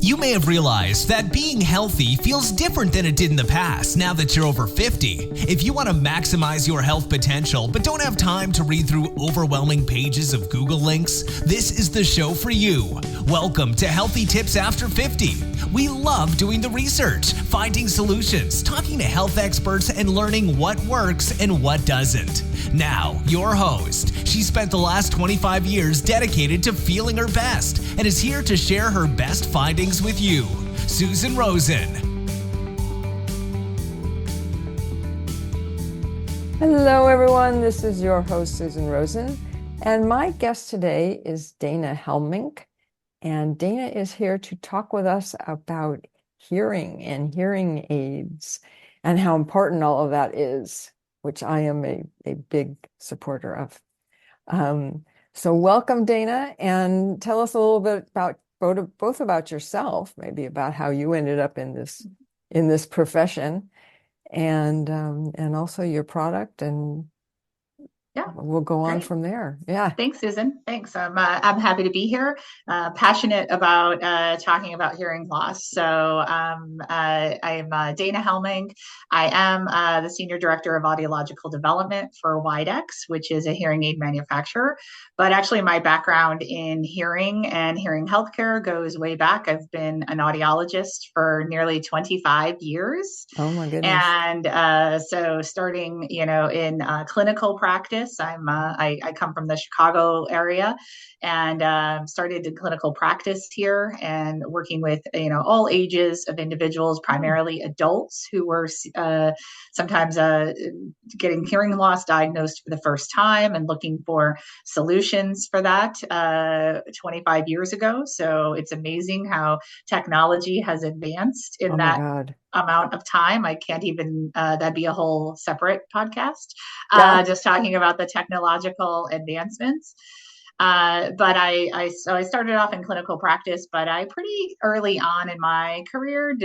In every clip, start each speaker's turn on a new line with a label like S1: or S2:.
S1: You may have realized that being healthy feels different than it did in the past now that you're over 50. If you want to maximize your health potential but don't have time to read through overwhelming pages of Google links, this is the show for you. Welcome to Healthy Tips After 50. We love doing the research, finding solutions, talking to health experts, and learning what works and what doesn't. Now, your host. She spent the last 25 years dedicated to feeling her best and is here to share her best findings with you, Susan Rosen.
S2: Hello, everyone. This is your host, Susan Rosen, and my guest today is Dana Helmink. And Dana is here to talk with us about hearing and hearing aids and how important all of that is, which I am a big supporter of. So welcome, Dana, and tell us a little bit about both about yourself, maybe about how you ended up in this profession, and also your product, and we'll go on from there. Yeah.
S3: Thanks, Susan. Thanks. I'm happy to be here. Passionate about talking about hearing loss. So I'm Dana Helmink. I am the Senior Director of Audiological Development for Widex, which is a hearing aid manufacturer. But actually, my background in hearing and hearing healthcare goes way back. I've been an audiologist for nearly 25 years.
S2: Oh my goodness!
S3: And so starting, in clinical practice, I come from the Chicago area, and started in clinical practice here and working with all ages of individuals, primarily adults who were sometimes getting hearing loss diagnosed for the first time and looking for solutions for that 25 years ago. So it's amazing how technology has advanced in that amount of time. I can't even, that'd be a whole separate podcast, just talking about the technological advancements. But I started off in clinical practice, but I pretty early on in my career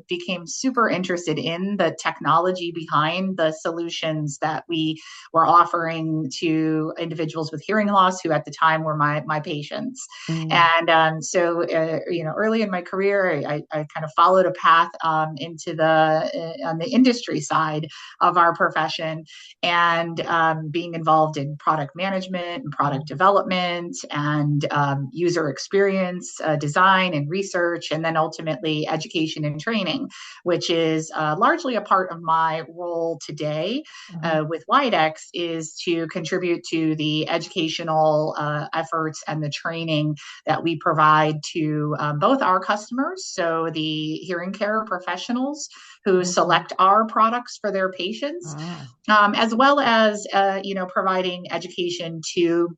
S3: became super interested in the technology behind the solutions that we were offering to individuals with hearing loss who at the time were my patients. And so early in my career, I kind of followed a path into on the industry side of our profession, and being involved in product management and product development and user experience design and research, and then ultimately education and training, which is largely a part of my role today with Widex, is to contribute to the educational efforts and the training that we provide to both our customers, so the hearing care professionals who select our products for their patients, as well as providing education to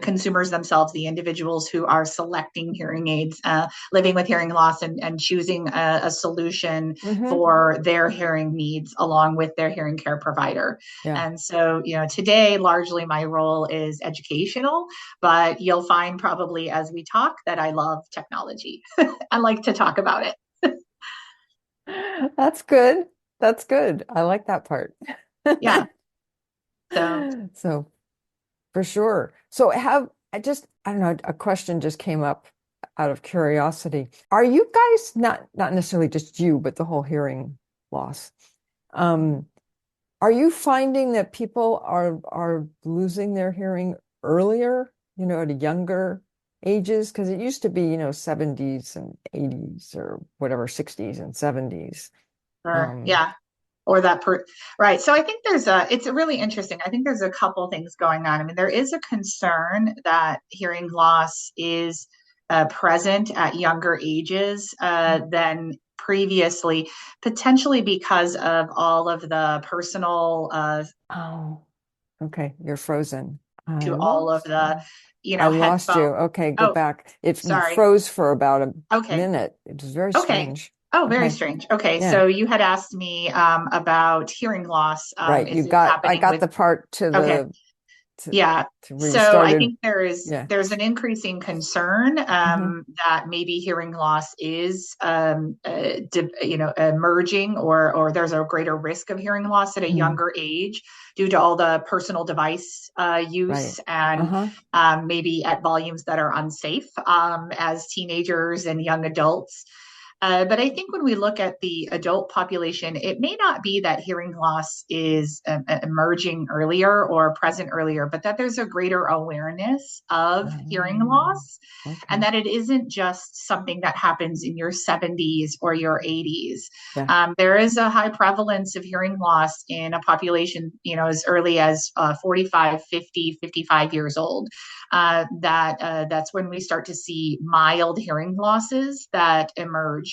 S3: consumers themselves, the individuals who are selecting hearing aids, living with hearing loss, and choosing a solution for their hearing needs along with their hearing care provider. And so, today, largely my role is educational, but you'll find probably as we talk that I love technology. I like to talk about it.
S2: That's good. That's good. I like that part.
S3: Yeah.
S2: So for sure. So I don't know, a question just came up out of curiosity. Are you guys, not necessarily just you, but the whole hearing loss, are you finding that people are losing their hearing earlier, at younger ages? Because it used to be, 70s and 80s or whatever, 60s and 70s.
S3: Yeah. Or right. So I think it's really interesting. I think there's a couple things going on. I mean, there is a concern that hearing loss is present at younger ages than previously, potentially because of all of the personal.
S2: Okay. You're frozen.
S3: All of the,
S2: I lost you. Okay. Go back. You froze for about a minute. It was very strange.
S3: Oh, very strange. Okay. Yeah. So you had asked me about hearing loss.
S2: Right. I got the part to
S3: Yeah.
S2: where you
S3: So I
S2: started.
S3: think
S2: Yeah.
S3: there's an increasing concern
S2: Hmm.
S3: that maybe hearing loss is emerging, or there's a greater risk of hearing loss at a
S2: Mm.
S3: younger age due to all the personal device
S2: Right.
S3: use, and
S2: Uh-huh.
S3: maybe at volumes that are unsafe as teenagers and young adults. But I think when we look at the adult population, it may not be that hearing loss is emerging earlier or present earlier, but that there's a greater awareness of hearing
S2: Um,
S3: loss, and
S2: okay.
S3: that it isn't just something that happens in your 70s or your 80s.
S2: Yeah.
S3: There is a high prevalence of hearing loss in a population, as early as 45, 50, 55 years old. That's when we start to see mild hearing losses that emerge.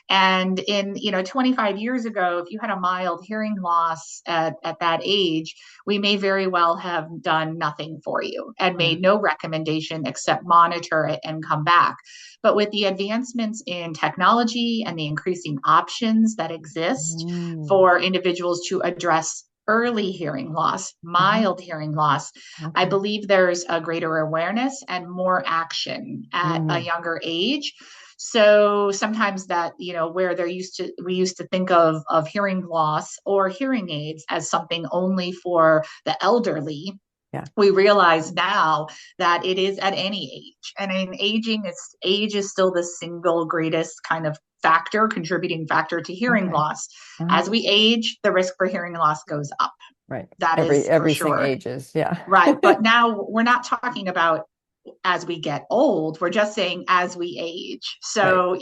S3: And in 25 years ago, if you had a mild hearing loss at that age, we may very well have done nothing for you and
S2: Yeah.
S3: made no recommendation except monitor it and come back. But with the advancements in technology and the increasing options that exist
S2: Mm.
S3: for individuals to address early hearing loss,
S2: Uh-huh.
S3: mild hearing loss, I
S2: Okay.
S3: believe there's a greater awareness and more action at a
S2: Mm.
S3: younger age. So sometimes that, where we used to think of hearing loss or hearing aids as something only for the elderly,
S2: Yeah.
S3: we realize now that it is at any age. And in age is still the single greatest kind of contributing factor to hearing
S2: Okay.
S3: loss.
S2: Uh-huh.
S3: As we age, the risk for hearing loss goes up.
S2: Right.
S3: That is for
S2: Everything
S3: sure.
S2: ages. Yeah.
S3: Right. But now we're not talking about as we get old, we're just saying as we age.
S2: Right.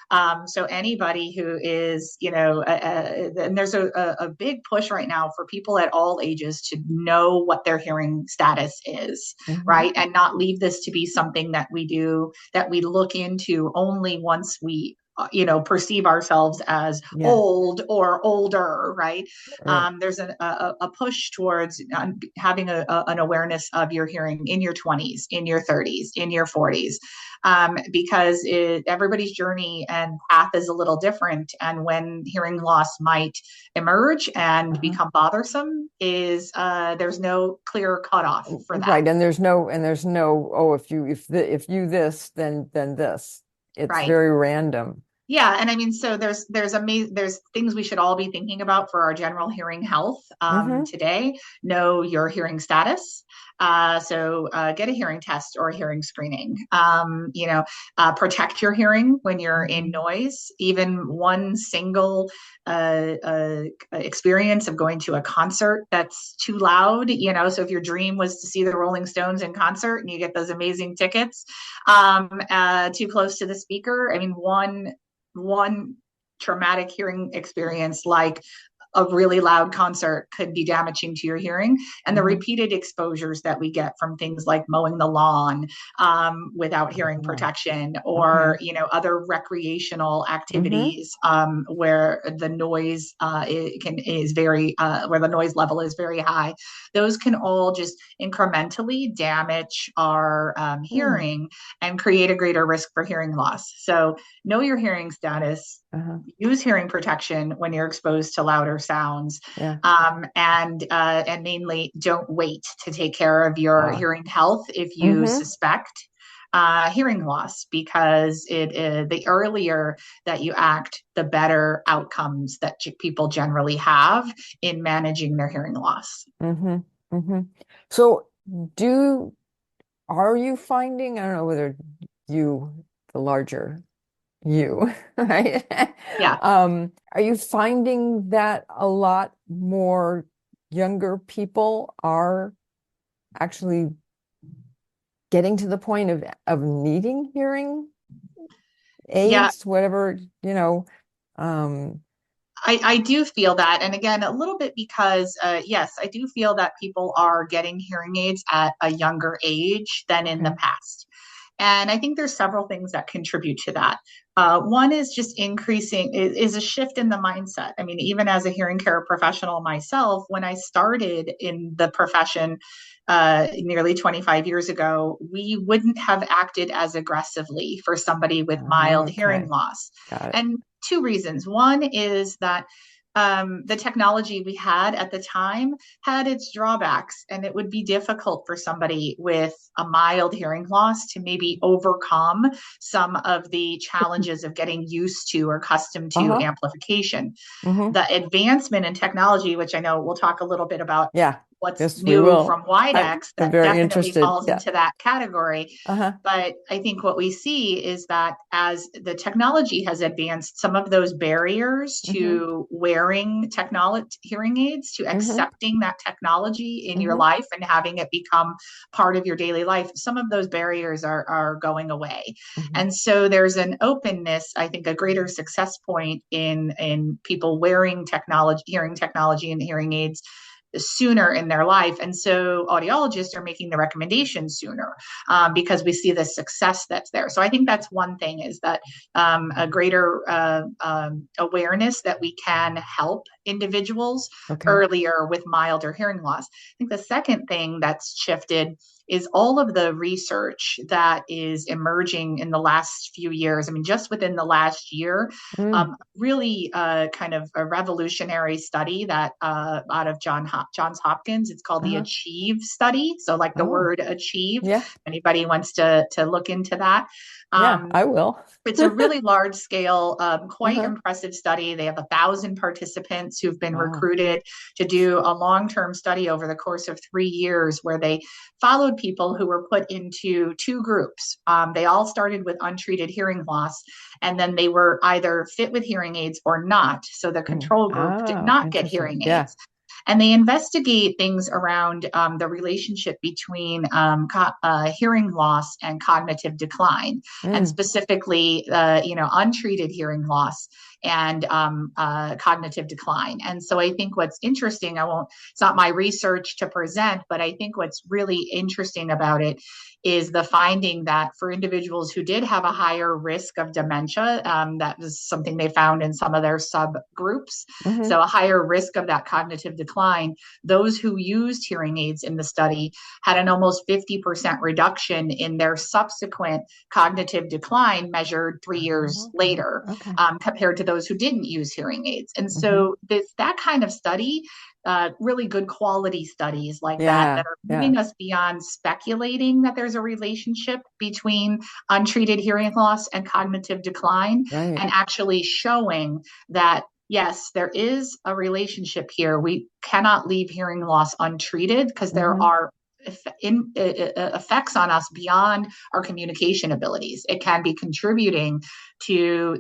S3: So, so anybody who is, and there's a big push right now for people at all ages to know what their hearing status is,
S2: Hmm.
S3: right? And not leave this to be something that we look into only once we perceive ourselves as
S2: Yeah.
S3: old or older, right?
S2: Right.
S3: There's a push towards having an awareness of your hearing in your 20s, in your 30s, in your 40s, because everybody's journey and path is a little different. And when hearing loss might emerge and
S2: Uh-huh.
S3: become bothersome, is there's no clear cutoff for that,
S2: Right. And there's no, oh, if you this, then this. It's
S3: right?
S2: very random.
S3: Yeah, and I mean, so there's things we should all be thinking about for our general hearing health
S2: Hmm.
S3: today. Know your hearing status. Get a hearing test or a hearing screening. Protect your hearing when you're in
S2: Hmm.
S3: noise. Even one single experience of going to a concert that's too loud. So if your dream was to see the Rolling Stones in concert and you get those amazing tickets too close to the speaker, I mean, one traumatic hearing experience like a really loud concert could be damaging to your hearing. And the
S2: Hmm.
S3: repeated exposures that we get from ththings like mowing the lawn without hearing
S2: Oh,
S3: protection,
S2: okay.
S3: or other recreational
S2: Hmm.
S3: activities where the noise is very where the noise level is very high. Those can all just incrementally damage our
S2: Mm.
S3: hearing and create a greater risk for hearing loss. So know your hearing status,
S2: Uh-huh.
S3: use hearing protection when you're exposed to louder sounds,
S2: Yeah.
S3: and mainly don't wait to take care of your
S2: Uh,
S3: hearing health if you
S2: hmm.
S3: suspect hearing loss, because the earlier that you act, the better outcomes that people generally have in managing their hearing loss.
S2: Hmm. Hmm. So do are you finding, I don't know whether you, the larger you, right?
S3: Yeah.
S2: Are you finding that a lot more younger people are actually getting to the point of needing hearing
S3: Yeah,
S2: aids, whatever, um,
S3: I do feel that. And again, a little bit because, yes, I do feel that people are getting hearing aids at a younger age than in the
S2: okay.
S3: past. And I think there's several things that contribute to that. One is just is a shift in the mindset. I mean, even as a hearing care professional myself, when I started in the profession nearly 25 years ago, we wouldn't have acted as aggressively for somebody with mild hearing
S2: Okay.
S3: loss.
S2: Got it.
S3: And two reasons. One is that the technology we had at the time had its drawbacks, and it would be difficult for somebody with a mild hearing loss to maybe overcome some of the challenges of getting used to or accustomed to
S2: Uh-huh.
S3: amplification.
S2: Hmm.
S3: The advancement in technology, which I know we'll talk a little bit about
S2: Yeah.
S3: what's
S2: Yes, we
S3: new
S2: will.
S3: from
S2: I'm
S3: Widex, that
S2: very
S3: definitely
S2: interested.
S3: falls
S2: Yeah.
S3: into that category.
S2: Uh-huh.
S3: But I think what we see is that as the technology has advanced, some of those barriers
S2: Hmm.
S3: to wearing technology hearing aids, to
S2: Hmm.
S3: accepting that technology in your
S2: Hmm.
S3: life and having it become part of your daily life, some of those barriers are going away.
S2: Hmm.
S3: And so there's an openness, I think a greater success point in people wearing technology, hearing technology and hearing aids sooner in their life. And so audiologists are making the recommendation sooner because we see the success that's there. So I think that's one thing, is that a greater awareness that we can help individuals
S2: Okay.
S3: earlier with milder hearing loss. I think the second thing that's shifted is all of the research that is emerging in the last few years. I mean, just within the last year,
S2: Mm.
S3: really kind of a revolutionary study that out of Johns Hopkins. It's called the
S2: Uh-huh.
S3: Achieve study. So, like the
S2: Oh,
S3: word achieve,
S2: yeah.
S3: anybody wants to look into that.
S2: Yeah,
S3: Um,
S2: I will.
S3: it's a really large scale, quite
S2: Uh-huh.
S3: impressive study. They have 1,000 participants who've been
S2: Wow.
S3: recruited to do a long term study over the course of 3 years, where they followed people who were put into two groups. They all started with untreated hearing loss, and then they were either fit with hearing aids or not. So the
S2: Mm.
S3: control group did
S2: Oh,
S3: not get
S2: interesting.
S3: hearing
S2: Yeah.
S3: aids. And they investigate things around the relationship between hearing loss and cognitive decline, and
S2: Mm.
S3: specifically, untreated hearing loss and cognitive decline. And so I think what's interesting, it's not my research to present, but I think what's really interesting about it is the finding that for individuals who did have a higher risk of dementia, that was something they found in some of their subgroups.
S2: Hmm.
S3: So a higher risk of that cognitive decline, those who used hearing aids in the study had an almost 50% reduction in their subsequent cognitive decline measured 3 years
S2: Oh,
S3: later,
S2: okay.
S3: compared to those who didn't use hearing aids. And
S2: Hmm.
S3: so that kind of study, really good quality studies like that
S2: Yeah.
S3: are
S2: Yeah.
S3: moving us beyond speculating that there's a relationship between untreated hearing loss and cognitive decline,
S2: Right.
S3: and actually showing that yes, there is a relationship here. We cannot leave hearing loss untreated, because there
S2: Hmm.
S3: are effects on us beyond our communication abilities. It can be contributing to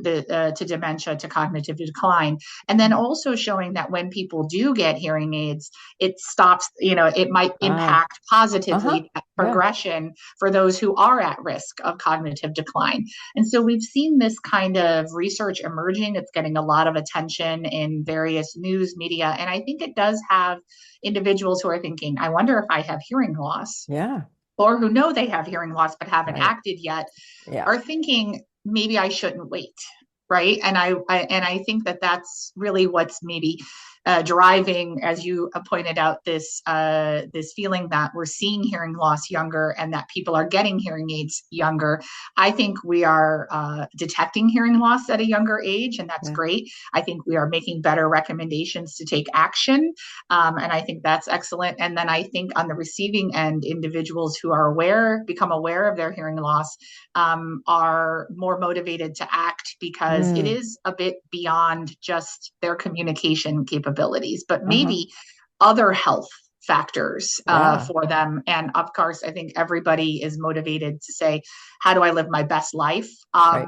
S3: dementia, to cognitive decline, and then also showing that when people do get hearing aids, it stops. It might
S2: Ah.
S3: impact
S2: Uh-huh.
S3: positively that
S2: Yeah.
S3: progression for those who are at risk of cognitive decline. And so we've seen this kind of research emerging. It's getting a lot of attention in various news media, and I think it does have individuals who are thinking, I wonder if I have hearing loss,
S2: Yeah.
S3: or who know they have hearing loss but haven't
S2: Right.
S3: acted yet,
S2: Yeah.
S3: are thinking maybe I shouldn't wait. Right. And I think that that's really what's maybe driving, as you pointed out, this feeling that we're seeing hearing loss younger and that people are getting hearing aids younger. I think we are detecting hearing loss at a younger age, and that's
S2: Yeah.
S3: great. I think we are making better recommendations to take action, and I think that's excellent. And then I think on the receiving end, individuals who are become aware of their hearing loss, are more motivated to act, because it
S2: Mm.
S3: is a bit beyond just their communication capabilities, but
S2: Uh-huh.
S3: maybe other health factors
S2: Yeah.
S3: for them. And of course, I think everybody is motivated to say, how do I live my best life?
S2: Right.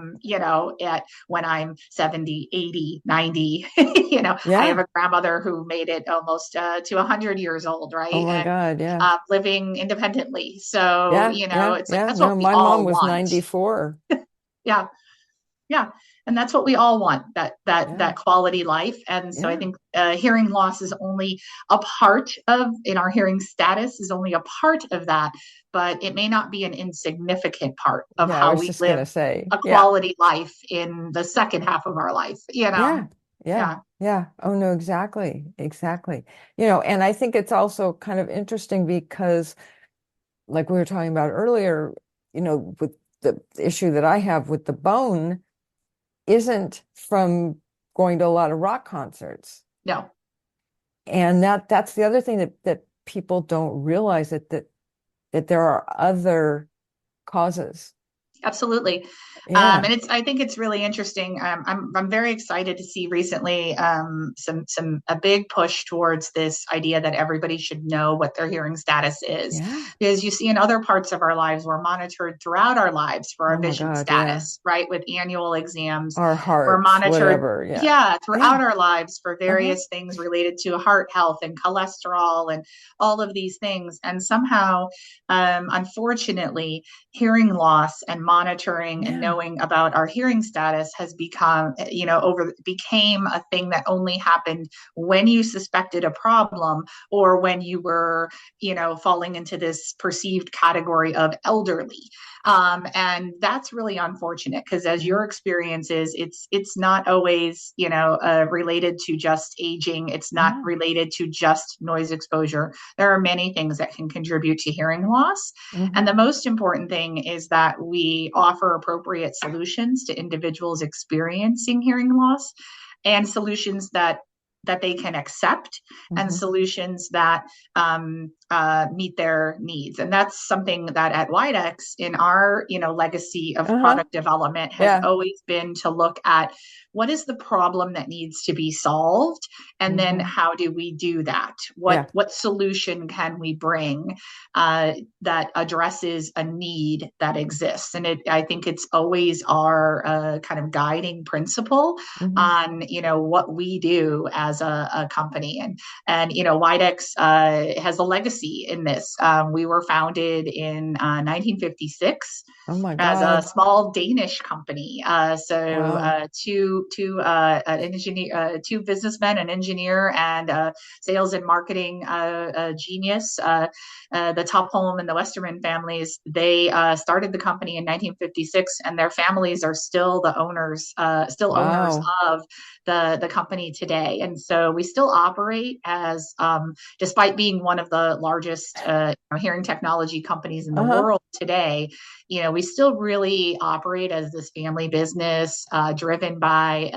S3: When I'm 70, 80, 90, I have
S2: Yeah.
S3: a grandmother who made it almost to 100 years old,
S2: Oh
S3: right?
S2: my
S3: And
S2: God. Yeah.
S3: living independently. So,
S2: Yeah. Yeah.
S3: it's like,
S2: Yeah.
S3: that's what
S2: No,
S3: we
S2: my mom
S3: all
S2: was
S3: want.
S2: 94.
S3: Yeah. Yeah. And that's what we all want,
S2: Yeah.
S3: that quality life. And so I
S2: Yeah.
S3: think hearing loss is only a part of, in our hearing status, is only a part of that, but it may not be an insignificant part of
S2: Yeah. I
S3: how
S2: was
S3: we
S2: just
S3: live
S2: gonna say.
S3: a
S2: Yeah.
S3: quality life in the second half of our life.
S2: Yeah. Yeah.
S3: Yeah.
S2: Yeah. Oh no, exactly. Exactly. And I think it's also kind of interesting because like we were talking about earlier, with the issue that I have with the bone isn't from going to a lot of rock concerts.
S3: No,
S2: And that's the other thing that people don't realize that there are other causes.
S3: absolutely.
S2: Yeah.
S3: I think it's really interesting. I'm very excited to see recently a big push towards this idea that everybody should know what their hearing status is,
S2: Yeah.
S3: because you see in other parts of our lives we're monitored throughout our lives for
S2: Oh
S3: our
S2: my
S3: vision
S2: God. Yeah.
S3: status, right? With annual exams,
S2: Our
S3: we're
S2: hearts,
S3: monitored.
S2: whatever. Yeah.
S3: Yeah,
S2: Yeah.
S3: throughout our lives for
S2: Uh-huh.
S3: various things related to heart health and cholesterol and all of these things. And somehow, unfortunately, hearing loss and monitoring and
S2: Yeah.
S3: knowing about our hearing status has become, became a thing that only happened when you suspected a problem or when you were, falling into this perceived category of elderly. And that's really unfortunate because as
S2: Yeah.
S3: your experience is, it's not always, related to just aging. It's not
S2: Yeah.
S3: related to just noise exposure. There are many things that can contribute to hearing loss.
S2: Hmm.
S3: And the most important thing is that we offer appropriate solutions to individuals experiencing hearing loss and solutions that they can accept and
S2: Hmm.
S3: solutions that meet their needs. And that's something that at Widex in our legacy of
S2: Uh-huh.
S3: product development has
S2: Yeah.
S3: always been to look at what is the problem that needs to be solved, and then
S2: Hmm.
S3: how do we do that?
S2: Yeah.
S3: What solution can we bring that addresses a need that exists? And I think it's always our kind of guiding principle
S2: Hmm.
S3: on what we do as a company. And Widex has a legacy in this. We were founded in 1956
S2: Oh my
S3: as a
S2: God.
S3: small Danish company.
S2: Wow.
S3: An engineer, two businessmen, an engineer, and a sales and marketing genius. The Topholm and the Westerman families, they started the company in 1956, and their families are still the owners, still owners
S2: Wow.
S3: of the company today. And so we still operate as, despite being one of the largest hearing technology companies in the
S2: Uh-huh.
S3: world today, we still really operate as this family business driven by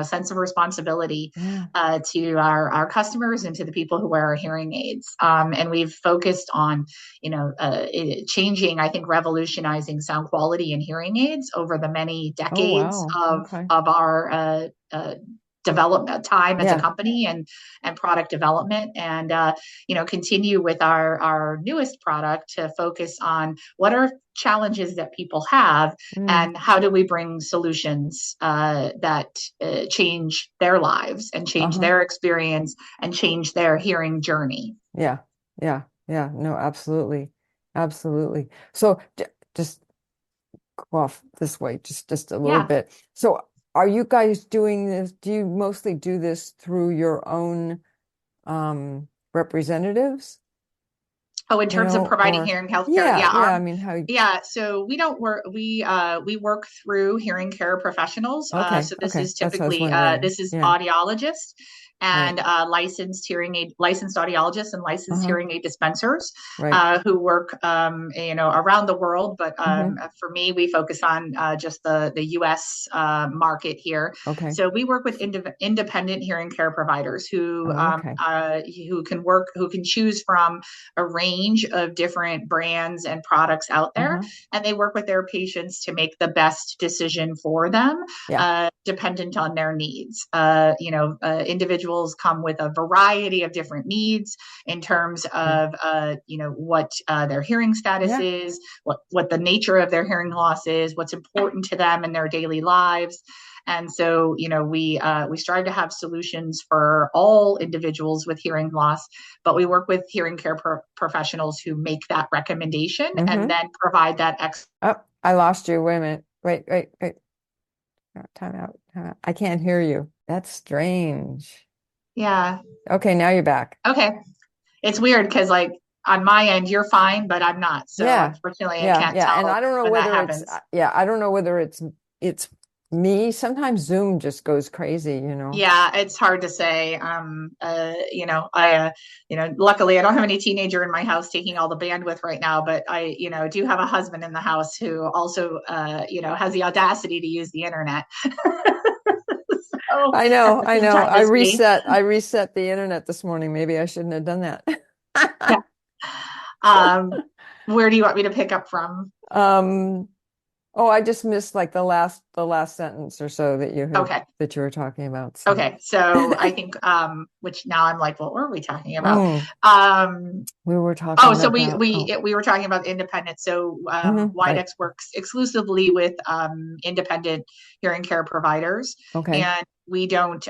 S3: sense of responsibility
S2: Yeah.
S3: to our customers and to the people who wear our hearing aids. And we've focused on changing, I think, revolutionizing sound quality in hearing aids over the many
S2: Oh
S3: decades
S2: wow. Okay.
S3: of our development time as a
S2: Yeah.
S3: company and product development, and continue with our newest product to focus on what are challenges that people have
S2: Mm.
S3: and how do we bring solutions that change their lives and change
S2: Uh-huh.
S3: their experience and change their hearing journey.
S2: Yeah. Yeah. Yeah. No, absolutely. Absolutely. So just go off this way, just a little
S3: Yeah.
S2: bit. So are you guys doing this? Do you mostly do this through your own representatives,
S3: Oh, in terms of providing
S2: or
S3: hearing healthcare,
S2: yeah,
S3: yeah,
S2: yeah, I mean how
S3: so we don't work. We work through hearing care professionals.
S2: okay,
S3: So this
S2: okay.
S3: is
S2: That's what I was
S3: typically
S2: wondering.
S3: this is
S2: Yeah,
S3: audiologists
S2: right.
S3: and licensed audiologists and licensed
S2: Uh-huh.
S3: hearing aid dispensers
S2: Right.
S3: who work around the world. But
S2: Hmm.
S3: for me, we focus on just the U.S. Market here.
S2: Okay.
S3: So we work with independent hearing care providers
S2: Okay.
S3: who can choose from a range of different brands and products out there,
S2: Uh-huh.
S3: and they work with their patients to make the best decision for them,
S2: Yeah.
S3: dependent on their needs. Individuals come with a variety of different needs in terms
S2: Yeah.
S3: of, what their hearing status
S2: Yeah.
S3: is, what the nature of their hearing loss is, what's important to them in their daily lives. And so, we strive to have solutions for all individuals with hearing loss, but we work with hearing care professionals who make that recommendation and
S2: Hmm.
S3: then provide that
S2: Oh, I lost you. Wait a minute. Wait, wait, wait. No, time out. Time out. I can't hear you. That's strange.
S3: yeah.
S2: Okay, now you're back.
S3: Okay. It's weird because like on my end you're fine, but I'm not. So
S2: Yeah.
S3: unfortunately I
S2: Yeah,
S3: can't
S2: yeah. And
S3: tell
S2: I don't know
S3: when that
S2: whether it's
S3: happens.
S2: yeah, I don't know whether it's me. Sometimes Zoom just goes crazy.
S3: Yeah, it's hard to say. Luckily I don't have any teenager in my house taking all the bandwidth right now, but I, do have a husband in the house who also, has the audacity to use the internet. Oh,
S2: I know,
S3: that's a
S2: I
S3: good
S2: know.
S3: time to see.
S2: I reset the internet this morning. Maybe I shouldn't have done
S3: Yeah.
S2: that.
S3: Where do you want me to pick up from?
S2: Um, oh, I just missed like the last sentence or so
S3: Okay.
S2: that you were talking about. So,
S3: Okay. So I think, which now I'm like, what were we talking about?
S2: mm,
S3: Um,
S2: we were
S3: Oh,
S2: talking
S3: so
S2: about, oh,
S3: we were talking about independence. So
S2: right.
S3: Widex works exclusively with independent hearing care providers,
S2: Okay.
S3: and we don't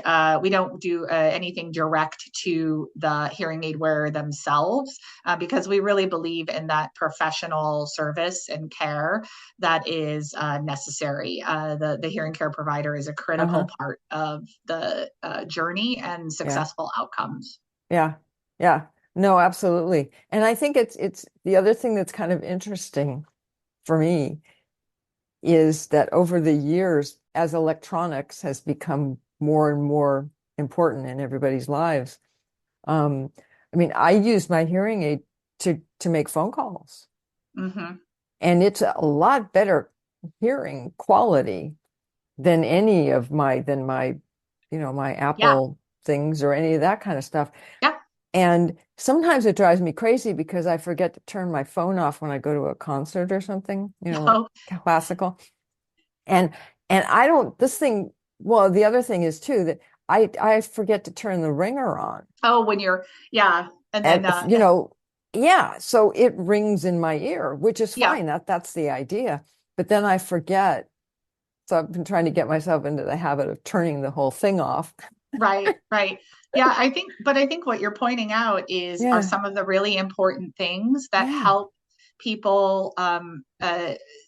S3: do anything direct to the hearing aid wearer themselves because we really believe in that professional service and care that is necessary. The hearing care provider is a
S2: Uh-huh.
S3: critical part of the journey and
S2: Yeah.
S3: successful outcomes.
S2: Yeah. Yeah. No, absolutely. And I think it's the other thing that's kind of interesting for me is that over the years, as electronics has become more and more important in everybody's lives, um, I mean, I use my hearing aid to make phone calls,
S3: Hmm.
S2: and it's a lot better hearing quality than any of my, my
S3: Yeah.
S2: Apple things or any of that kind of stuff.
S3: Yeah.
S2: And sometimes it drives me crazy because I forget to turn my phone off when I go to a concert or something, like
S3: Oh,
S2: classical. And I don't this thing, well, the other thing is too that I forget to turn the ringer on.
S3: oh, when you're, yeah. And
S2: And
S3: then,
S2: yeah, so it rings in my ear, which is
S3: yeah,
S2: fine. That's the idea. But then I forget. So I've been trying to get myself into the habit of turning the whole thing off.
S3: right, right. Yeah, but I think what you're pointing out are
S2: Yeah.
S3: some of the really important things that
S2: Yeah.
S3: help people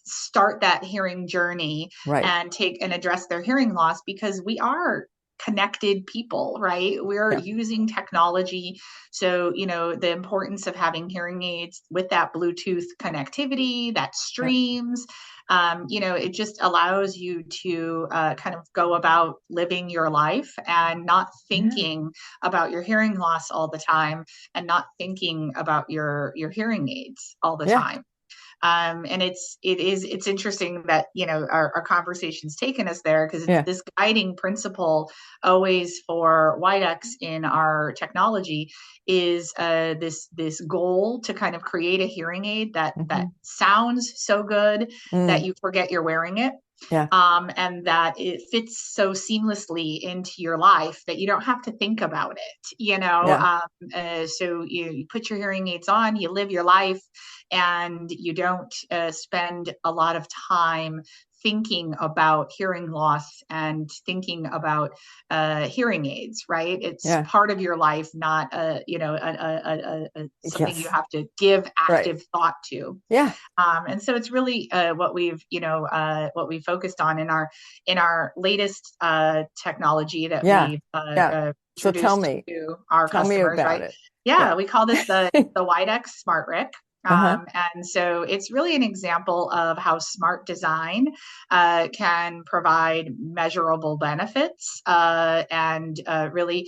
S3: start that hearing journey
S2: Right.
S3: and take and address their hearing loss because we are connected people, right? We're
S2: Yeah.
S3: using technology. So, the importance of having hearing aids with that Bluetooth connectivity that
S2: Yeah.
S3: streams, it just allows you to kind of go about living your life and not
S2: Yeah.
S3: thinking about your hearing loss all the time and not thinking about your hearing aids all the
S2: Yeah.
S3: time. And it's interesting that our conversation's taken us there because it's
S2: Yeah.
S3: this guiding principle always for Widex in our technology is this goal to kind of create a hearing aid that
S2: Hmm.
S3: sounds so good that
S2: Mm.
S3: you forget you're wearing it,
S2: Yeah.
S3: and that it fits so seamlessly into your life that you don't have to think about it,
S2: Yeah.
S3: so you put your hearing aids on, you live your life, and you don't spend a lot of time thinking about hearing loss and thinking about hearing aids, right? It's
S2: Yeah.
S3: part of your life, not something you
S2: Yes.
S3: have to give
S2: Right.
S3: active thought to.
S2: Yeah.
S3: And so it's really what we focused on in our latest technology that
S2: Yeah.
S3: we've
S2: Yeah. So
S3: introduced to our
S2: tell me
S3: customers,
S2: about
S3: right?
S2: it. Yeah.
S3: Yeah, we call this the Widex Smart-Ric.
S2: Uh-huh.
S3: And so it's really an example of how smart design can provide measurable benefits and really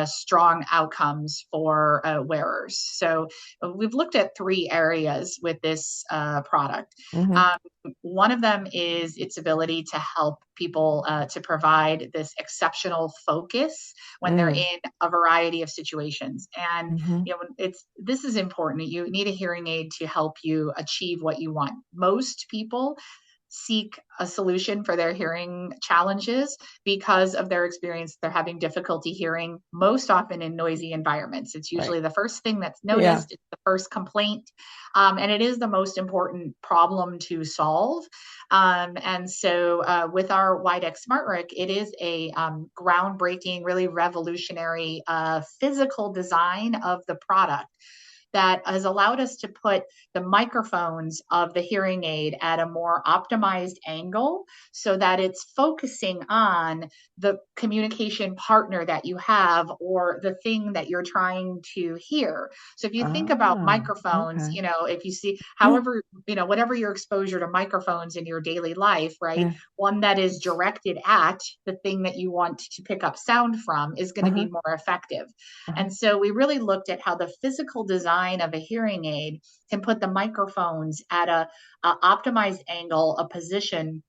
S3: strong outcomes for wearers. So we've looked at three areas with this product.
S2: Hmm.
S3: Um, One of them is its ability to help people to provide this exceptional focus when they're
S2: Mm.
S3: in a variety of situations. And
S2: Hmm.
S3: this is important. You need a hearing aid to help you achieve what you want. Most people seek a solution for their hearing challenges because of their experience. They're having difficulty hearing most often in noisy environments. It's
S2: Right.
S3: usually the first thing that's
S2: Yeah.
S3: noticed, it's the first complaint, and it is the most important problem to solve. And so with our Widex Smart-Ric, it is a groundbreaking, really revolutionary physical design of the product that has allowed us to put the microphones of the hearing aid at a more optimized angle so that it's focusing on the communication partner that you have or the thing that you're trying to hear. So if you think about
S2: Ah,
S3: microphones,
S2: okay.
S3: if you see however, whatever your exposure to microphones in your daily life, right?
S2: Yeah.
S3: One that is directed at the thing that you want to pick up sound from is going to
S2: Uh-huh.
S3: be more effective.
S2: Uh-huh.
S3: And so we really looked at how the physical design of a hearing aid can put the microphones at a optimized angle, a position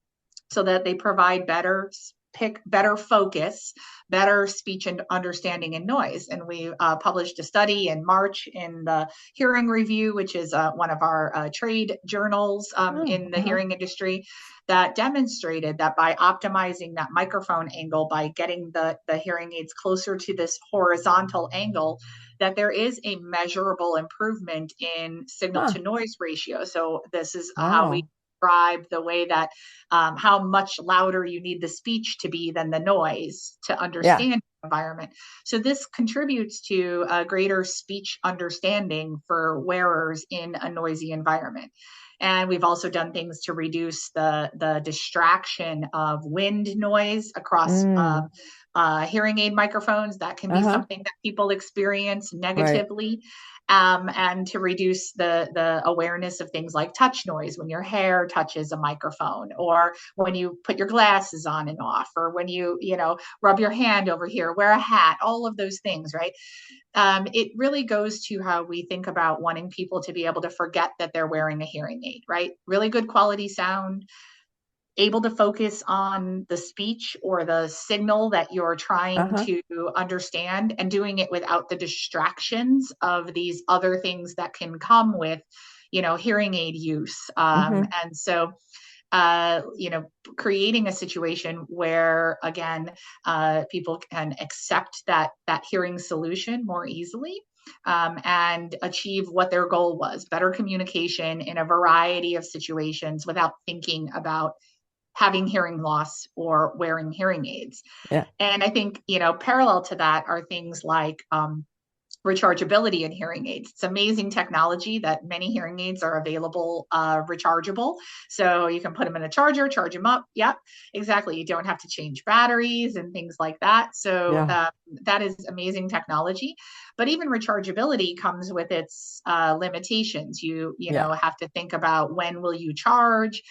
S3: so that they provide better pick better focus, better speech and understanding and noise. And we published a study in March in the Hearing Review, which is one of our trade journals in the hearing industry, that demonstrated that by optimizing that microphone angle, by getting the hearing aids closer to this horizontal angle, that there is a measurable improvement in signal to noise ratio. So this is how we describe the way that how much louder you need the speech to be than the noise to understand the environment. So this contributes to a greater speech understanding for wearers in a noisy environment. And we've also done things to reduce the distraction of wind noise across hearing aid microphones. That can be something that people experience negatively. And to reduce the awareness of things like touch noise when your hair touches a microphone, or when you put your glasses on and off, or when you rub your hand over here, wear a hat, all of those things, right? It really goes to how we think about wanting people to be able to forget that they're wearing a hearing aid, right? Really good quality sound, able to focus on the speech or the signal that you're trying to understand, and doing it without the distractions of these other things that can come with, hearing aid use. And so, creating a situation where, again, people can accept that hearing solution more easily, and achieve what their goal was: better communication in a variety of situations without thinking about having hearing loss or wearing hearing aids. And I think, parallel to that are things like rechargeability in hearing aids. It's amazing technology that many hearing aids are available rechargeable. So you can put them in a charger, charge them up. Yep, exactly. You don't have to change batteries and things like that. So that is amazing technology. But even rechargeability comes with its limitations. You have to think about, when will you charge,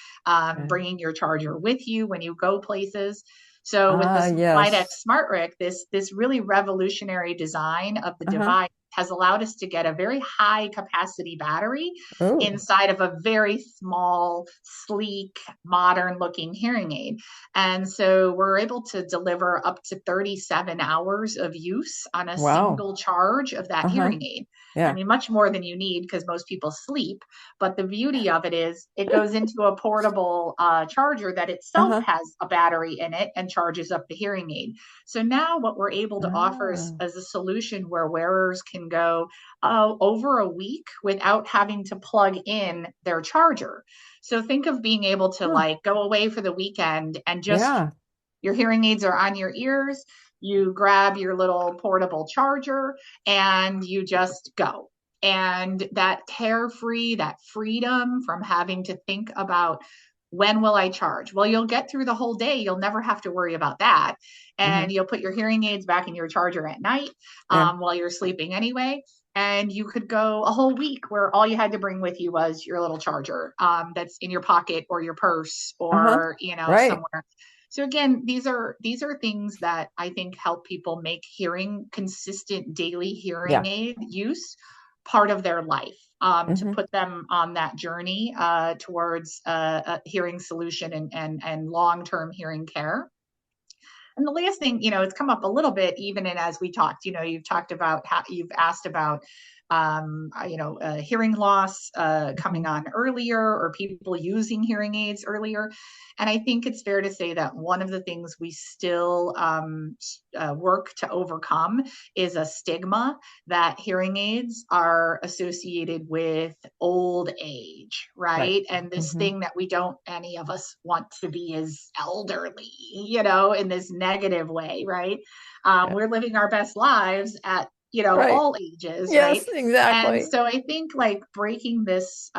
S3: bringing your charger with you when you go places. So with this Widex Smart-Ric, this really revolutionary design of the device has allowed us to get a very high capacity battery inside of a very small, sleek, modern looking hearing aid. And so we're able to deliver up to 37 hours of use on a single charge of that hearing aid. I mean, much more than you need, because most people sleep. But the beauty of it is it goes into a portable charger that itself has a battery in it and charges up the hearing aid. So now what we're able to offer is a solution where wearers can go over a week without having to plug in their charger. So think of being able to go away for the weekend and just your hearing aids are on your ears. You grab your little portable charger and you just go. And that carefree, that freedom from having to think about, when will I charge? Well, you'll get through the whole day. You'll never have to worry about that. And you'll put your hearing aids back in your charger at night while you're sleeping anyway. And you could go a whole week where all you had to bring with you was your little charger that's in your pocket or your purse or, somewhere. So again, these are things that I think help people make consistent daily hearing aid use part of their life, to put them on that journey towards a hearing solution and long-term hearing care. And the last thing, it's come up a little bit, even as we talked, you've talked about how you've asked about hearing loss coming on earlier, or people using hearing aids earlier. And I think it's fair to say that one of the things we still work to overcome is a stigma that hearing aids are associated with old age, right? And this thing that any of us want to be is elderly, in this negative way, right? We're living our best lives at all ages, right?
S2: Yes, exactly.
S3: And so I think breaking this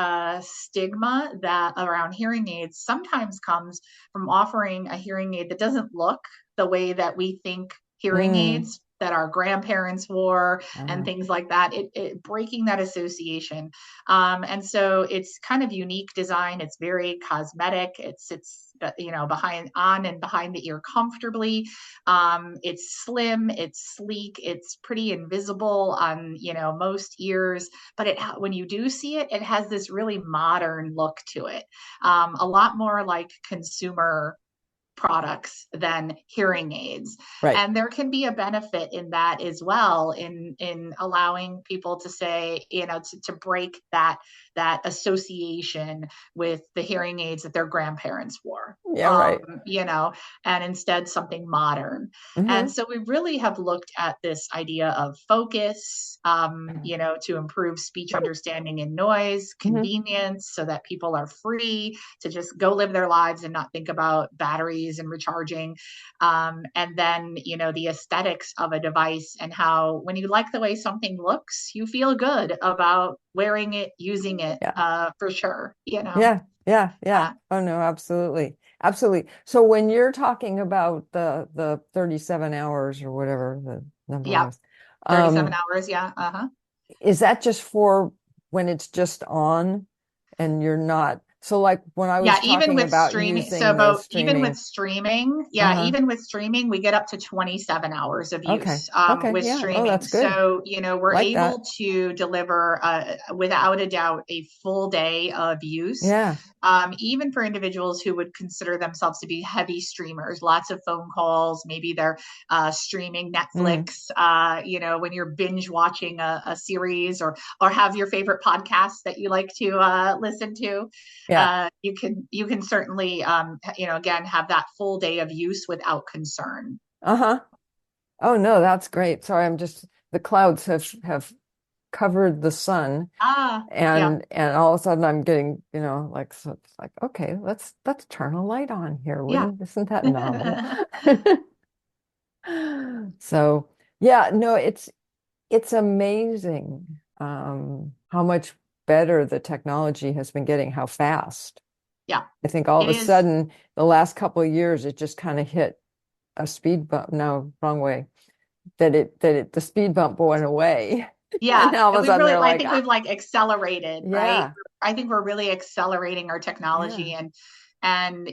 S3: stigma that around hearing aids sometimes comes from offering a hearing aid that doesn't look the way that we think hearing aids that our grandparents wore and things like that, it breaking that association. And so it's kind of unique design. It's very cosmetic. It sits, behind the ear comfortably. It's slim, it's sleek, it's pretty invisible on, most ears, but when you do see it, it has this really modern look to it. A lot more like consumer products than hearing aids.
S2: Right.
S3: And there can be a benefit in that as well, in allowing people to say, to break that association with the hearing aids that their grandparents wore.
S2: Yeah, right.
S3: And instead something modern. And
S2: Mm-hmm.
S3: so we really have looked at this idea of focus, to improve speech understanding and noise,
S2: Mm-hmm.
S3: convenience, so that people are free to just go live their lives and not think about batteries and recharging. And then, the aesthetics of a device, and how when you like the way something looks, you feel good about wearing it, using it,
S2: Yeah.
S3: for sure.
S2: Yeah. Yeah. Yeah. Oh no, absolutely. Absolutely. So when you're talking about the 37 hours or whatever the number
S3: Yeah,
S2: was,
S3: 37
S2: um,
S3: hours. Yeah. Uh-huh.
S2: is that just for when it's just on and you're not? So like when I
S3: Yeah,
S2: was
S3: even
S2: talking
S3: with
S2: about
S3: streaming, so
S2: using the
S3: about even with
S2: streaming,
S3: streaming, yeah,
S2: uh-huh.
S3: even with streaming, we get up to 27 hours of
S2: Okay.
S3: use
S2: Okay.
S3: with
S2: Yeah. Oh,
S3: streaming.
S2: that's good.
S3: So, we're
S2: Like that.
S3: able to deliver, without a doubt, a full day of use,
S2: Yeah.
S3: even for individuals who would consider themselves to be heavy streamers, lots of phone calls, maybe they're streaming
S2: Mm.
S3: Netflix, when you're binge watching a series, or have your favorite podcast that you like to listen to.
S2: Yeah.
S3: You can certainly, again, have that full day of use without concern.
S2: Uh-huh. Oh no, that's great. Sorry, I'm just the clouds have covered the sun
S3: Yeah,
S2: and all of a sudden I'm getting, like so it's like, okay, let's turn a light on here.
S3: yeah.
S2: Wouldn't isn't that novel? So yeah, no, it's amazing how much better the technology has been getting, how fast.
S3: Yeah,
S2: I think all of
S3: it
S2: a
S3: is.
S2: sudden the last couple of years it just kind of hit a speed bump. No, wrong way. The speed bump went away. And
S3: Yeah,
S2: all of
S3: and
S2: a sudden they're
S3: I
S2: like,
S3: think
S2: ah,
S3: we've like accelerated, right?
S2: yeah,
S3: I think we're really accelerating our
S2: yeah.
S3: technology, and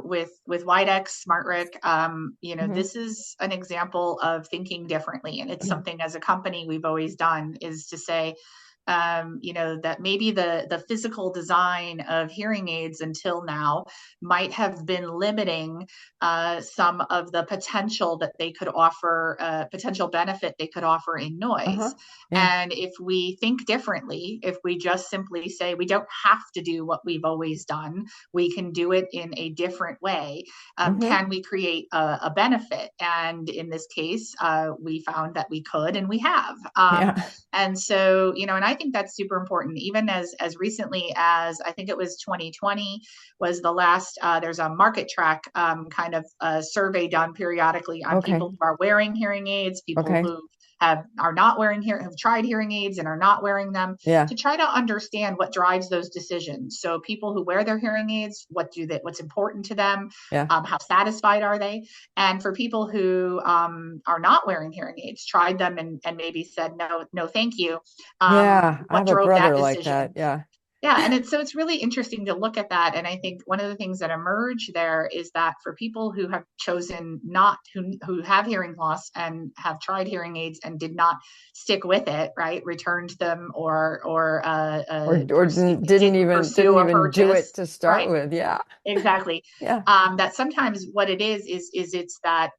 S3: with Widex, Smart-Ric,
S2: Hmm.
S3: this is an example of thinking differently, and it's something as a company we've always done, is to say, that maybe the physical design of hearing aids until now might have been limiting some of the potential that they could offer, potential benefit they could offer in
S2: Uh-huh.
S3: noise.
S2: Yeah.
S3: And if we think differently, if we just simply say we don't have to do what we've always done, we can do it in a different way,
S2: Hmm.
S3: can we create a benefit? And in this case, we found that we could, and we have.
S2: Yeah.
S3: And so, and I think that's super important. Even as recently as, I think it was 2020 was the last, there's a market track, kind of survey done periodically on
S2: Okay.
S3: people who are wearing hearing aids, people
S2: Okay.
S3: who are not wearing have tried hearing aids and are not wearing them,
S2: Yeah.
S3: to try to understand what drives those decisions. So people who wear their hearing aids, what's important to them,
S2: Yeah.
S3: how satisfied are they? And for people who are not wearing hearing aids, tried them, and maybe said no, no, thank you.
S2: Yeah. I
S3: What
S2: have a
S3: drove that
S2: brother like that.
S3: decision?
S2: Yeah.
S3: Yeah, and it's really interesting to look at that. And I think one of the things that emerge there is that for people who have chosen not who have hearing loss and have tried hearing aids and did not stick with it, right, returned them,
S2: Or
S3: didn't pursue
S2: didn't
S3: a
S2: even do it
S3: purchase,
S2: to start
S3: right?
S2: with. Yeah.
S3: Exactly.
S2: Yeah.
S3: That sometimes what it is it's that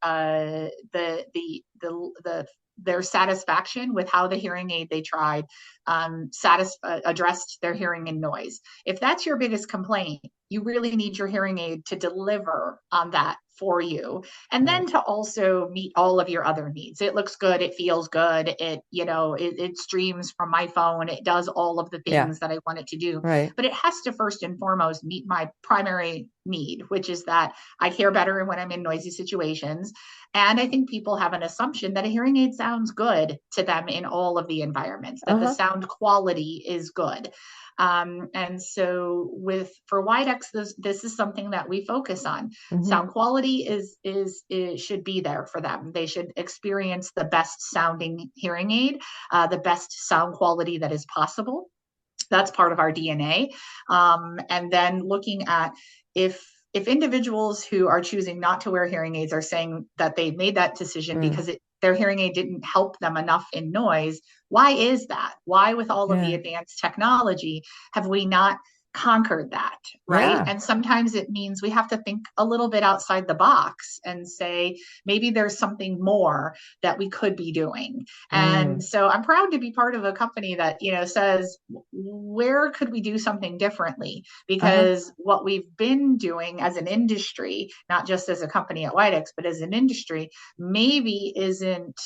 S3: their satisfaction with how the hearing aid they tried addressed their hearing and noise. If that's your biggest complaint, you really need your hearing aid to deliver on that for you, and then
S2: Right.
S3: to also meet all of your other needs. It looks good, it feels good, it streams from my phone, it does all of the
S2: Yeah.
S3: things that I want it to do,
S2: Right.
S3: but it has to first and foremost meet my primary need, which is that I hear better when I'm in noisy situations. And I think people have an assumption that a hearing aid sounds good to them in all of the environments, that the
S2: Uh-huh.
S3: sound quality is good. And so for Widex, this is something that we focus on.
S2: Hmm.
S3: Sound quality is should be there for them. They should experience the best sounding hearing aid, the best sound quality that is possible. That's part of our DNA. And then looking at if individuals who are choosing not to wear hearing aids are saying that they made that decision
S2: Mm.
S3: because their hearing aid didn't help them enough in noise, why is that? Why, with all of the
S2: Yeah.
S3: advanced technology, have we not conquered that, right?
S2: Yeah.
S3: And sometimes it means we have to think a little bit outside the box and say, maybe there's something more that we could be doing. And
S2: Mm.
S3: so I'm proud to be part of a company that, says, where could we do something differently?
S2: Uh-huh.
S3: Because what we've been doing as an industry, not just as a company at Widex, but as an industry, maybe isn't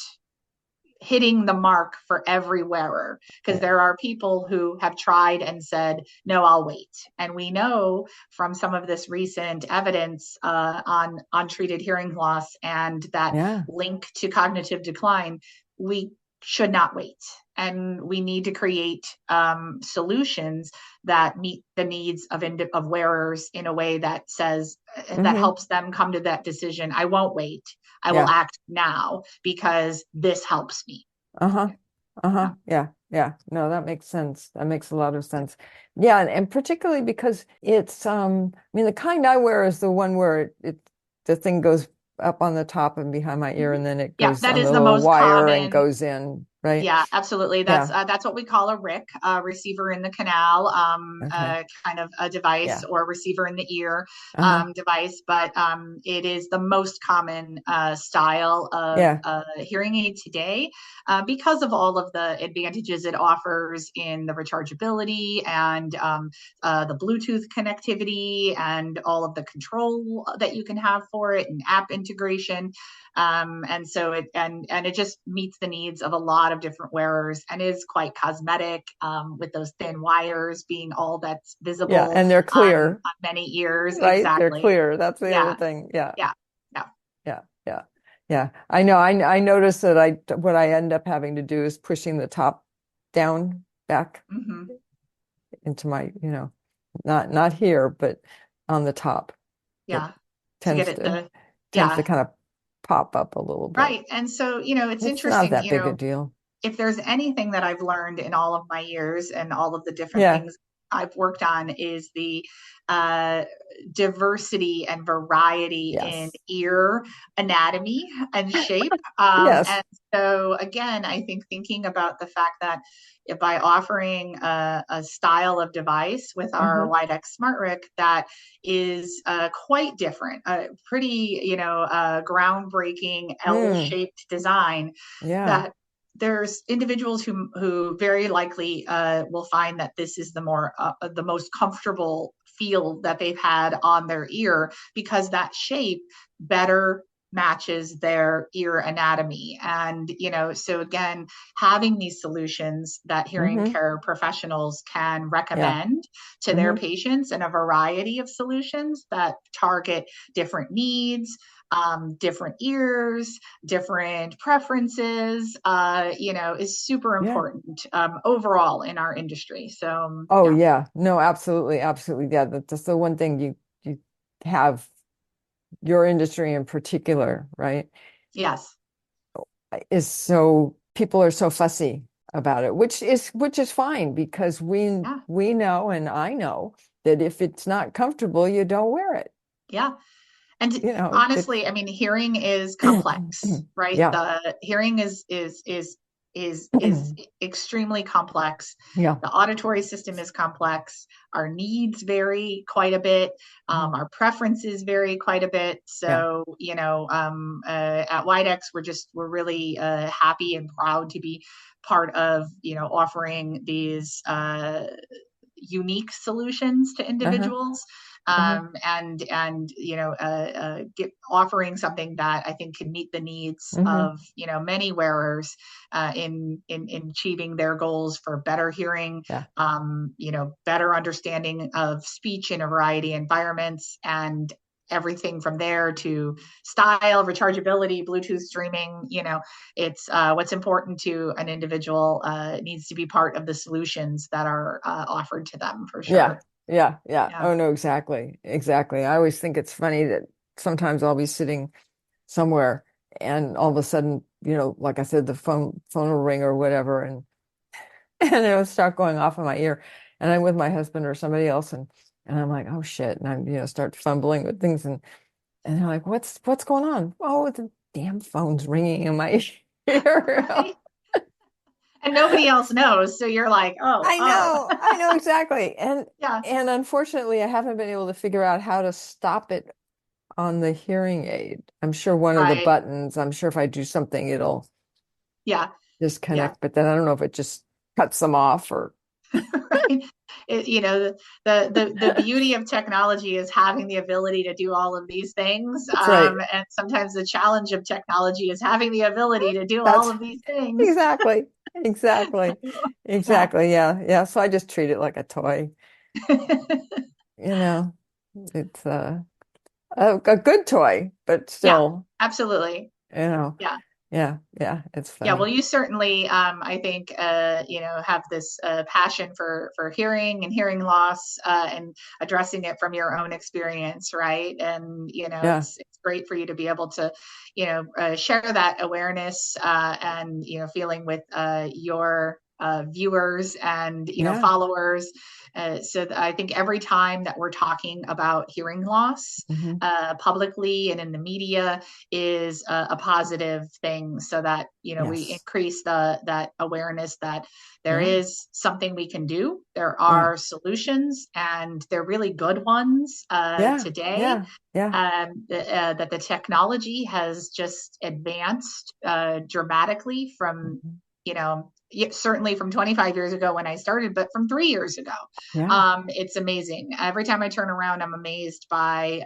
S3: hitting the mark for every wearer, because
S2: Yeah.
S3: there are people who have tried and said, no, I'll wait. And we know from some of this recent evidence on untreated hearing loss and that
S2: Yeah.
S3: link to cognitive decline, we should not wait. And we need to create solutions that meet the needs of wearers in a way that says, that
S2: Mm-hmm.
S3: helps them come to that decision. I won't wait. I will
S2: Yeah.
S3: act now because this helps me.
S2: Uh-huh. Uh-huh.
S3: Yeah.
S2: Yeah. Yeah. No, that makes sense. That makes a lot of sense. Yeah, and particularly because it's I mean the kind I wear is the one where the thing goes up on the top and behind my ear and then it
S3: Yeah,
S2: goes
S3: that
S2: on
S3: is
S2: the
S3: the
S2: little
S3: most
S2: wire and
S3: common.
S2: goes in, right?
S3: Yeah, absolutely.
S2: Yeah.
S3: That's what we call a RIC, receiver in the canal,
S2: Okay.
S3: kind of a device,
S2: Yeah.
S3: or receiver in the ear
S2: Uh-huh.
S3: device. But it is the most common style of
S2: Yeah.
S3: hearing aid today, because of all of the advantages it offers in the rechargeability and the Bluetooth connectivity and all of the control that you can have for it and app integration. And so it just meets the needs of a lot of different wearers and is quite cosmetic, with those thin wires being all that's
S2: Yeah.
S3: visible
S2: And they're
S3: on,
S2: clear,
S3: on many ears.
S2: right? They're
S3: Exactly.
S2: clear. That's the other
S3: Yeah.
S2: thing. Yeah.
S3: Yeah. Yeah.
S2: Yeah. Yeah. Yeah. I know. I noticed that what I end up having to do is pushing the top down back
S3: Mm-hmm.
S2: into my, not here, but on the top. It
S3: Yeah. To get
S2: tends
S3: it
S2: to
S3: the,
S2: tends to
S3: yeah.
S2: kind of pop up a little bit.
S3: Right. And so, it's
S2: It's not
S3: interesting,
S2: that big a deal.
S3: if there's anything that I've learned in all of my years and all of the different
S2: Yeah.
S3: things I've worked on, is the uh, diversity and variety in
S2: Yes.
S3: ear anatomy and shape.
S2: Yes.
S3: And so, again, I think thinking about the fact that by offering a style of device with our
S2: Uh-huh.
S3: Widex Smart-Ric that is quite different, pretty, groundbreaking
S2: Mm.
S3: L-shaped design,
S2: Yeah.
S3: that there's individuals who very likely will find that this is the most comfortable feel that they've had on their ear, because that shape better matches their ear anatomy. And so again, having these solutions that hearing
S2: Mm-hmm.
S3: care professionals can
S2: Yeah.
S3: recommend to their
S2: Mm-hmm.
S3: patients, and a variety of solutions that target different needs, different ears, different preferences, is super
S2: Yeah.
S3: important overall in our industry. So,
S2: Oh
S3: yeah,
S2: yeah. No, absolutely, absolutely. Yeah, that's the one thing you have your industry in particular, right?
S3: yes,
S2: Is so people are so fussy about it, which is fine because we
S3: yeah,
S2: we know and I know that if it's not comfortable, you don't wear it.
S3: yeah. And
S2: It's
S3: honestly, I mean, hearing is complex, right?
S2: yeah.
S3: The hearing is extremely complex.
S2: Yeah.
S3: The auditory system is complex. Our needs vary quite a bit.
S2: Mhm.
S3: Our preferences vary quite a bit.
S2: Yeah.
S3: So, at Widex, we're really happy and proud to be part of, offering these unique solutions to
S2: Uh-huh.
S3: individuals,
S2: Uh-huh.
S3: and offering something that I think can meet the needs
S2: Hmm.
S3: of many wearers, in achieving their goals for better hearing,
S2: Yeah.
S3: better understanding of speech in a variety of environments, and everything from there to style, rechargeability, Bluetooth streaming. It's what's important to an individual needs to be part of the solutions that are offered to them, for
S2: Yeah.
S3: sure.
S2: Yeah. Yeah.
S3: Yeah.
S2: Oh no, exactly. Exactly. I always think it's funny that sometimes I'll be sitting somewhere and all of a sudden, like I said, the phone will ring or whatever and it'll start going off in my ear. And I'm with my husband or somebody else and I'm like, oh shit. And I'm, start fumbling with things and they're like, what's going on? Oh, the damn phone's ringing in my ear.
S3: Right. And nobody else knows. So you're like, oh,
S2: I know exactly.
S3: yeah,
S2: And unfortunately, I haven't been able to figure out how to stop it on the hearing aid. I'm sure one of the
S3: right.
S2: buttons, I'm sure if I do something, it'll
S3: Yeah, yeah.
S2: disconnect, but then I don't know if it just cuts them off or
S3: Right. The beauty of technology is having the ability to do all of these things.
S2: that's right.
S3: And sometimes the challenge of technology is having the ability to do all
S2: That's
S3: of these things.
S2: exactly. Exactly.
S3: Yeah.
S2: Exactly. Yeah. Yeah. So I just treat it like a toy. You know, it's a good toy, but
S3: Yeah,
S2: still,
S3: absolutely.
S2: you know,
S3: Yeah.
S2: yeah, yeah, it's
S3: Yeah, well,
S2: funny.
S3: you certainly, I think, have this passion for hearing and hearing loss, and addressing it from your own experience, right? And
S2: Yeah,
S3: it's great for you to be able to, share that awareness, and feeling with your viewers and
S2: yeah.
S3: followers. So I think every time that we're talking about hearing loss,
S2: Hmm.
S3: publicly and in the media, is a positive thing, so that we
S2: Yes.
S3: increase that awareness that there
S2: Yeah,
S3: is something we can do, there
S2: right.
S3: are solutions, and they're really good ones
S2: Yeah,
S3: today.
S2: yeah, yeah.
S3: That the technology has just advanced dramatically from
S2: Mhm.
S3: certainly from 25 years ago when I started, but from 3 years ago.
S2: Yeah.
S3: It's amazing. Every time I turn around, I'm amazed by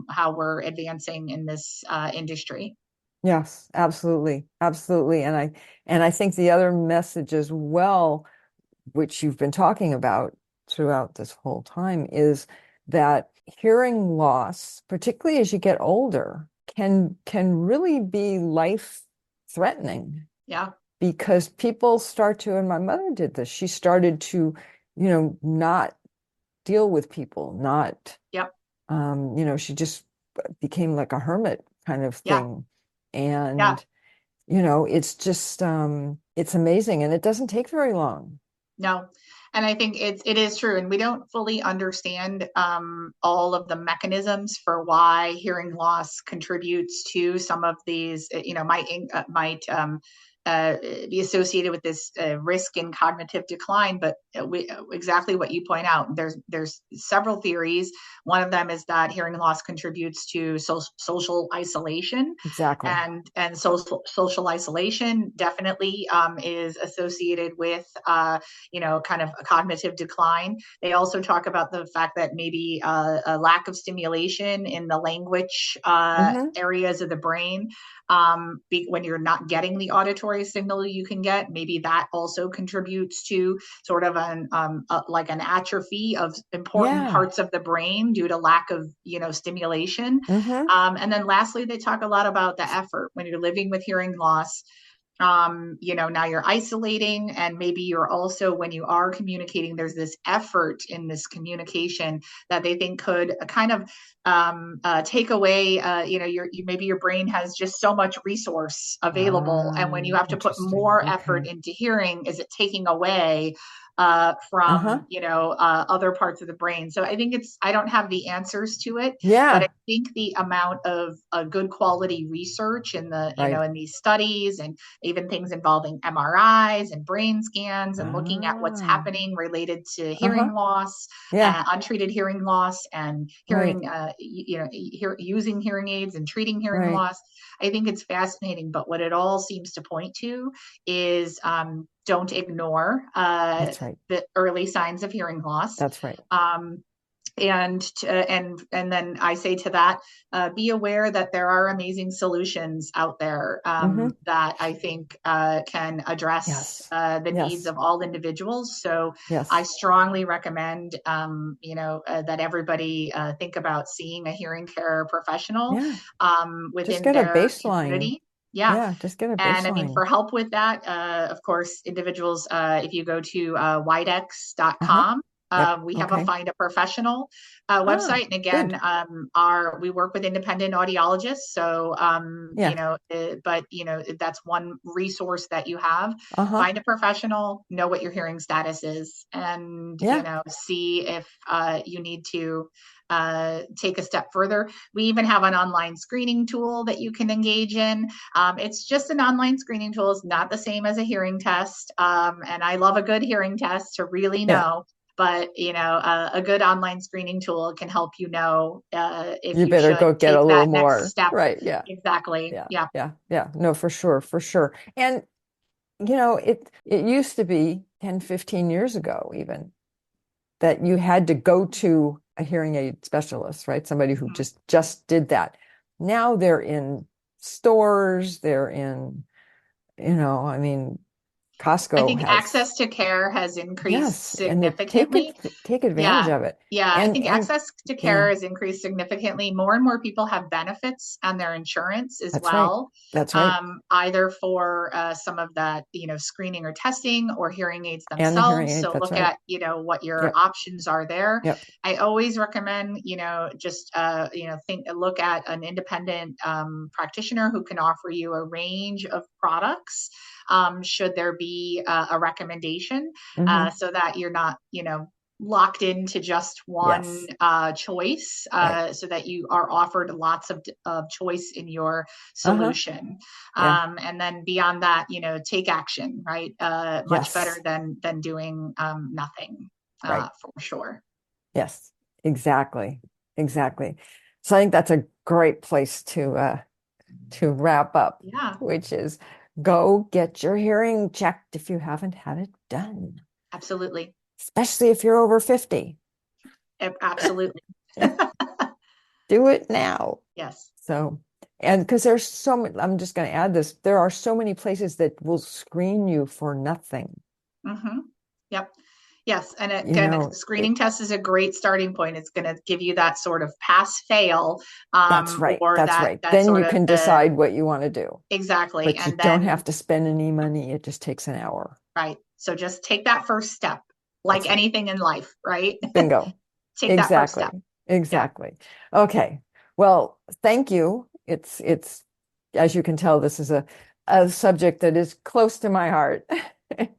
S3: how we're advancing in this industry.
S2: Yes, absolutely. Absolutely. And I think the other message as well, which you've been talking about throughout this whole time, is that hearing loss, particularly as you get older, can really be life threatening
S3: Yeah,
S2: because people start to, and my mother did this, she started to, not deal with people, not,
S3: yep,
S2: she just became like a hermit kind of
S3: yeah,
S2: thing.
S3: yeah.
S2: And, it's just, it's amazing. And it doesn't take very long.
S3: No. And I think it is true. And we don't fully understand all of the mechanisms for why hearing loss contributes to some of these, might be associated with this risk in cognitive decline. But exactly what you point out, there's several theories. One of them is that hearing loss contributes to social isolation,
S2: Exactly.
S3: and social isolation definitely is associated with kind of a cognitive decline. They also talk about the fact that maybe a lack of stimulation in the language
S2: Hmm.
S3: areas of the brain, when you're not getting the auditory signal you can get, maybe that also contributes to sort of like an atrophy of important
S2: Yeah.
S3: parts of the brain due to lack of stimulation.
S2: Hmm.
S3: And then lastly, they talk a lot about the effort when you're living with hearing loss. Now you're isolating, and maybe you're also, when you are communicating, there's this effort in this communication that they think could kind of take away, maybe your brain has just so much resource available, and when you have to put
S2: Interesting.
S3: more effort
S2: Okay.
S3: into hearing, is it taking away
S2: Uh-huh.
S3: from other parts of the brain? So I think I don't have the answers to it, but I
S2: Yeah.
S3: think the amount of good quality research in the
S2: Right.
S3: in these studies, and even things involving MRIs and brain scans, and looking at what's
S2: Ah.
S3: happening related to
S2: Uh-huh.
S3: hearing loss,
S2: Yeah.
S3: untreated hearing loss, and
S2: Right.
S3: using hearing aids and treating hearing
S2: Right.
S3: loss. I think it's fascinating, but what it all seems to point to is, don't ignore
S2: That's right.
S3: the early signs of hearing loss.
S2: That's right.
S3: Um, and then I say to that, be aware that there are amazing solutions out there,
S2: Hmm.
S3: that I think can address
S2: Yes.
S3: the needs
S2: Yes.
S3: of all individuals. So I
S2: Yes.
S3: strongly recommend, that everybody think about seeing a hearing care professional
S2: Yeah. Just
S3: within
S2: get a
S3: their
S2: baseline.
S3: community. Yeah.
S2: Yeah. Just get a
S3: And I mean,
S2: baseline.
S3: for help with that, of course, individuals, if you go to
S2: Uh-huh.
S3: widex.com, We have
S2: Okay.
S3: a Find a Professional website. And
S2: Good.
S3: again, we work with independent audiologists. So,
S2: Yeah.
S3: but that's one resource that you have.
S2: Uh-huh.
S3: Find a professional, know what your hearing status is, and,
S2: Yeah.
S3: see if you need to take a step further. We even have an online screening tool that you can engage in. It's just an online screening tool. It's not the same as a hearing test. And I love a good hearing test to really
S2: Yeah.
S3: know. But a good online screening tool can help if
S2: You
S3: you
S2: better
S3: should
S2: go get a
S3: take
S2: little
S3: that next
S2: more.
S3: step.
S2: Right. Yeah.
S3: Exactly.
S2: Yeah.
S3: Yeah.
S2: Yeah. Yeah. No, for sure. For sure. And, it used to be 10, 15 years ago, even, that you had to go to a hearing aid specialist, right? Somebody who
S3: Mhm.
S2: just did that. Now they're in stores, they're in, I mean,
S3: I
S2: Costco
S3: think
S2: has,
S3: access to care has increased
S2: yes, and they
S3: significantly.
S2: take advantage
S3: Yeah.
S2: of it.
S3: Yeah. I think
S2: And
S3: access to
S2: yeah,
S3: care has increased significantly. More and more people have benefits on their insurance as
S2: that's right.
S3: well,
S2: That's right.
S3: either for some of that, screening or testing or hearing aids
S2: And the hearing
S3: themselves.
S2: aid,
S3: So
S2: that's
S3: look
S2: right.
S3: at, what your
S2: Yep.
S3: options are there.
S2: Yep.
S3: I always recommend, look at an independent practitioner who can offer you a range of products. Should there be a recommendation,
S2: Hmm.
S3: so that you're not, locked into just one
S2: Yes.
S3: choice,
S2: Right.
S3: so that you are offered lots of choice in your
S2: Uh-huh.
S3: solution.
S2: Yeah.
S3: And then beyond that, take action, right? Much better
S2: Yes.
S3: than doing nothing,
S2: Right.
S3: for sure.
S2: Yes. Exactly. Exactly. So I think that's a great place to wrap up,
S3: Yeah,
S2: which is go get your hearing checked if you haven't had it done,
S3: absolutely.
S2: especially if you're over 50.
S3: Absolutely.
S2: Do it now.
S3: Yes.
S2: So, and because there's so many, I'm just going to add this, there are so many places that will screen you for nothing.
S3: Mm-hmm. Yep. Yes. And
S2: You
S3: again,
S2: know,
S3: screening test is a great starting point. It's going to give you that sort of pass fail,
S2: that's right.
S3: or
S2: That's
S3: that,
S2: right.
S3: that
S2: Then
S3: sort
S2: you
S3: of
S2: can decide what you want to do,
S3: exactly.
S2: but you
S3: And
S2: don't have
S3: then,
S2: to spend any money. It just takes an hour.
S3: right. So just take that first step,
S2: That's
S3: like
S2: right.
S3: anything in life, right?
S2: Bingo.
S3: Take that first
S2: Exactly.
S3: step. Yeah.
S2: Exactly. Okay. Well, thank you. It's as you can tell, this is a subject that is close to my heart.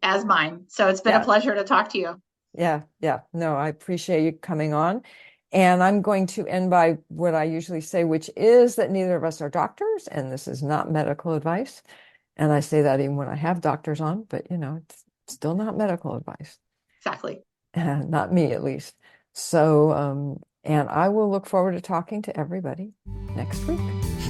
S3: As mine. So it's been a
S2: Yeah.
S3: pleasure to talk to you.
S2: Yeah. Yeah. No, I appreciate you coming on. And I'm going to end by what I usually say, which is that neither of us are doctors, and this is not medical advice. And I say that even when I have doctors on, but it's still not medical advice.
S3: Exactly.
S2: Not me, at least. So, and I will look forward to talking to everybody next week.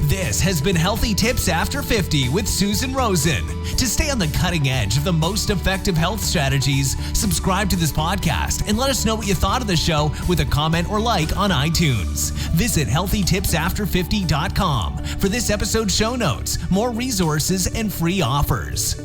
S1: This has been Healthy Tips After 50 with Susan Rosen. To stay on the cutting edge of the most effective health strategies, subscribe to this podcast and let us know what you thought of the show with a comment or like on iTunes. Visit healthytipsafter50.com for this episode's show notes, more resources, and free offers.